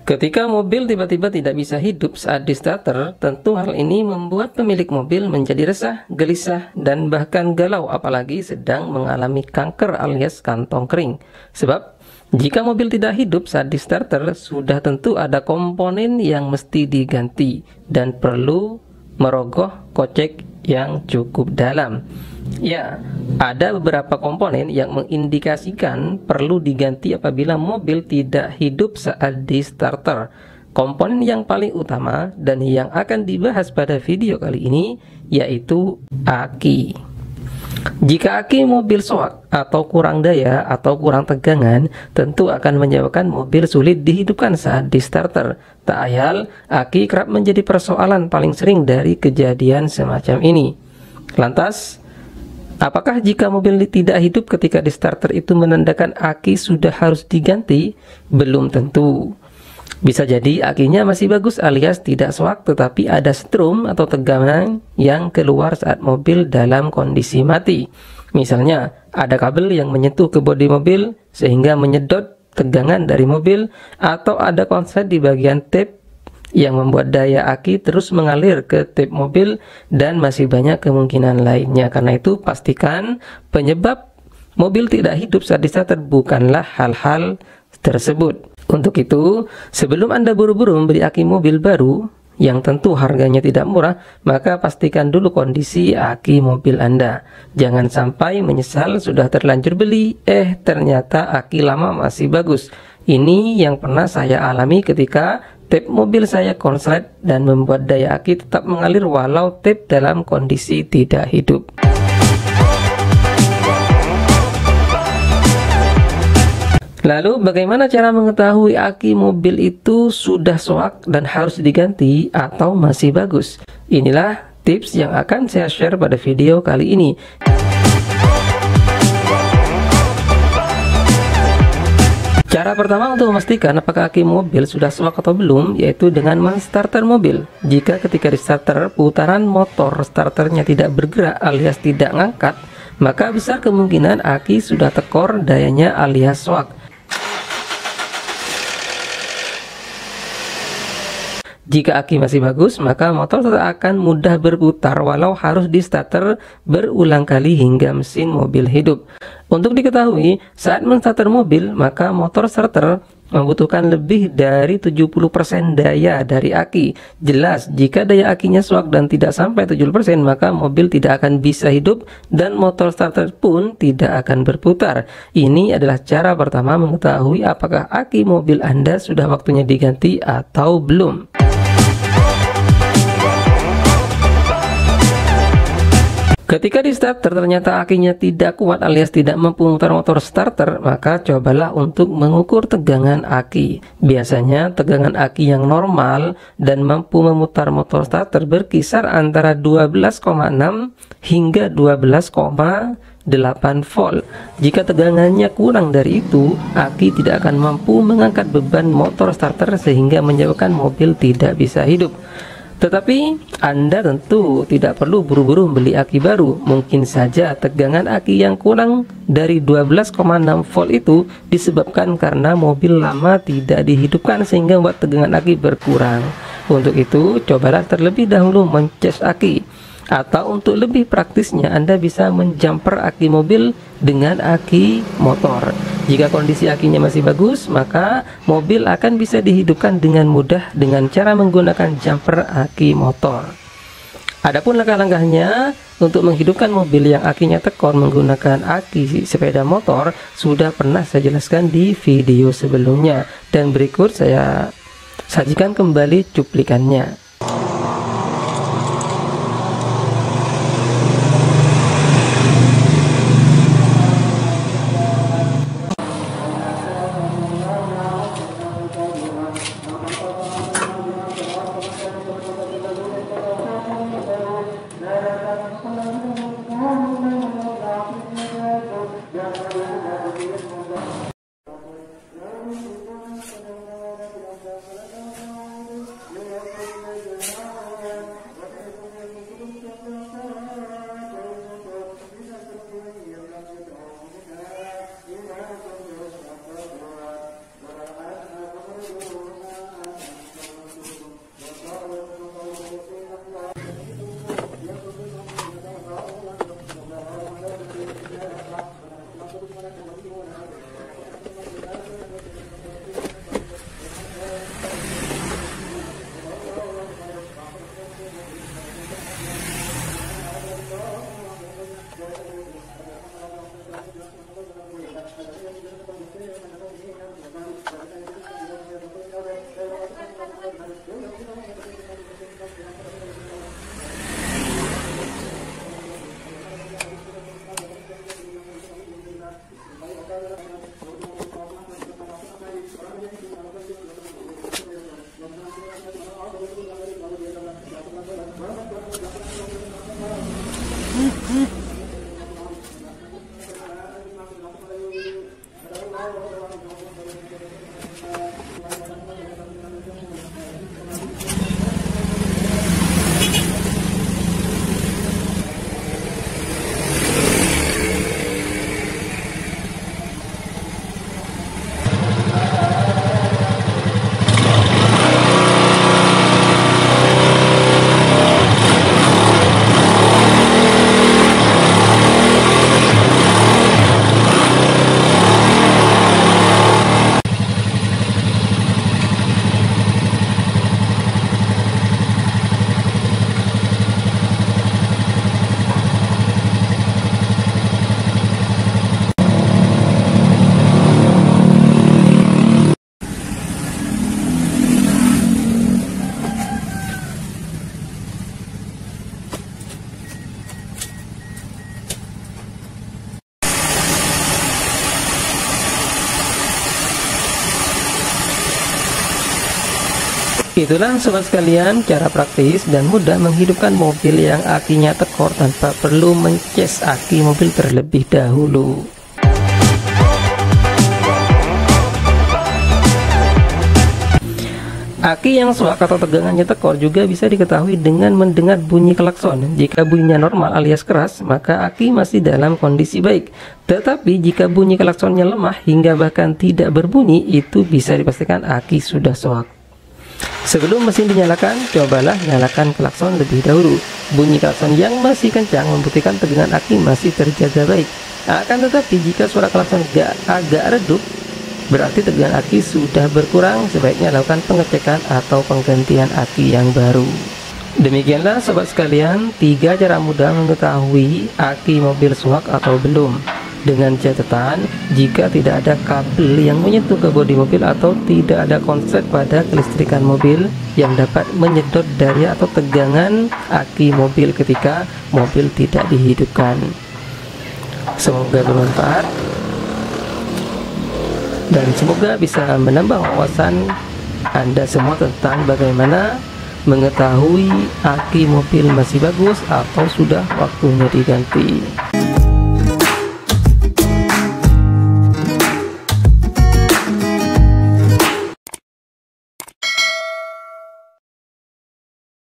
Ketika mobil tiba-tiba tidak bisa hidup saat di starter, tentu hal ini membuat pemilik mobil menjadi resah, gelisah, dan bahkan galau apalagi sedang mengalami kanker alias kantong kering. Sebab, jika mobil tidak hidup saat di starter, sudah tentu ada komponen yang mesti diganti dan perlu merogoh kocek yang cukup dalam. Ya, ada beberapa komponen yang mengindikasikan perlu diganti apabila mobil tidak hidup saat di starter. Komponen yang paling utama dan yang akan dibahas pada video kali ini yaitu aki. Jika aki mobil soak atau kurang daya atau kurang tegangan, tentu akan menyebabkan mobil sulit dihidupkan saat di starter. Tak ayal, aki kerap menjadi persoalan paling sering dari kejadian semacam ini. Lantas, apakah jika mobil tidak hidup ketika di starter itu menandakan aki sudah harus diganti? Belum tentu. Bisa jadi akinya masih bagus alias tidak soak, tetapi ada strum atau tegangan yang keluar saat mobil dalam kondisi mati. Misalnya, ada kabel yang menyentuh ke bodi mobil sehingga menyedot tegangan dari mobil, atau ada konslet di bagian tape yang membuat daya aki terus mengalir ke tape mobil, dan masih banyak kemungkinan lainnya. Karena itu, pastikan penyebab mobil tidak hidup saat di starter bukanlah hal-hal tersebut. Untuk itu, sebelum Anda buru-buru membeli aki mobil baru yang tentu harganya tidak murah, maka pastikan dulu kondisi aki mobil Anda. Jangan sampai menyesal sudah terlanjur beli, ternyata aki lama masih bagus. Ini yang pernah saya alami ketika tape mobil saya konslet dan membuat daya aki tetap mengalir walau tape dalam kondisi tidak hidup. Lalu bagaimana cara mengetahui aki mobil itu sudah soak dan harus diganti atau masih bagus? Inilah tips yang akan saya share pada video kali ini. Cara pertama untuk memastikan apakah aki mobil sudah soak atau belum, yaitu dengan menstarter mobil. Jika ketika di starter putaran motor starternya tidak bergerak alias tidak ngangkat, maka besar kemungkinan aki sudah tekor dayanya alias soak. Jika aki masih bagus, maka motor tetap akan mudah berputar walau harus di starter berulang kali hingga mesin mobil hidup. Untuk diketahui, saat menstarter mobil, maka motor starter membutuhkan lebih dari 70% daya dari aki. Jelas, jika daya akinya soak dan tidak sampai 70%, maka mobil tidak akan bisa hidup dan motor starter pun tidak akan berputar. Ini adalah cara pertama mengetahui apakah aki mobil Anda sudah waktunya diganti atau belum. Ketika di starter ternyata akinya tidak kuat alias tidak mampu memutar motor starter, maka cobalah untuk mengukur tegangan aki. Biasanya tegangan aki yang normal dan mampu memutar motor starter berkisar antara 12,6 hingga 12,8 volt. Jika tegangannya kurang dari itu, aki tidak akan mampu mengangkat beban motor starter sehingga menyebabkan mobil tidak bisa hidup. Tetapi Anda tentu tidak perlu buru-buru membeli aki baru. Mungkin saja tegangan aki yang kurang dari 12,6 volt itu disebabkan karena mobil lama tidak dihidupkan sehingga membuat tegangan aki berkurang. Untuk itu, cobalah terlebih dahulu mencas aki. Atau untuk lebih praktisnya, Anda bisa menjumper aki mobil dengan aki motor. Jika kondisi akinya masih bagus, maka mobil akan bisa dihidupkan dengan mudah dengan cara menggunakan jumper aki motor. Adapun langkah-langkahnya untuk menghidupkan mobil yang akinya tekor menggunakan aki sepeda motor sudah pernah saya jelaskan di video sebelumnya, dan berikut saya sajikan kembali cuplikannya. Itulah sobat sekalian, cara praktis dan mudah menghidupkan mobil yang akinya tekor tanpa perlu mencas aki mobil terlebih dahulu. Aki yang suak atau tegangannya tekor juga bisa diketahui dengan mendengar bunyi klakson. Jika bunyinya normal alias keras, maka aki masih dalam kondisi baik. Tetapi jika bunyi klaksonnya lemah hingga bahkan tidak berbunyi, itu bisa dipastikan aki sudah suak. Sebelum mesin dinyalakan, cobalah nyalakan klakson lebih dahulu. Bunyi klakson yang masih kencang membuktikan tegangan aki masih terjaga baik. Akan tetapi jika suara klakson agak redup, berarti tegangan aki sudah berkurang. Sebaiknya lakukan pengecekan atau penggantian aki yang baru. Demikianlah sobat sekalian, 3 cara mudah mengetahui aki mobil suak atau belum. Dengan catatan, jika tidak ada kabel yang menyentuh ke bodi mobil atau tidak ada konslet pada kelistrikan mobil yang dapat menyedot daya atau tegangan aki mobil ketika mobil tidak dihidupkan. Semoga bermanfaat dan semoga bisa menambah wawasan Anda semua tentang bagaimana mengetahui aki mobil masih bagus atau sudah waktunya diganti.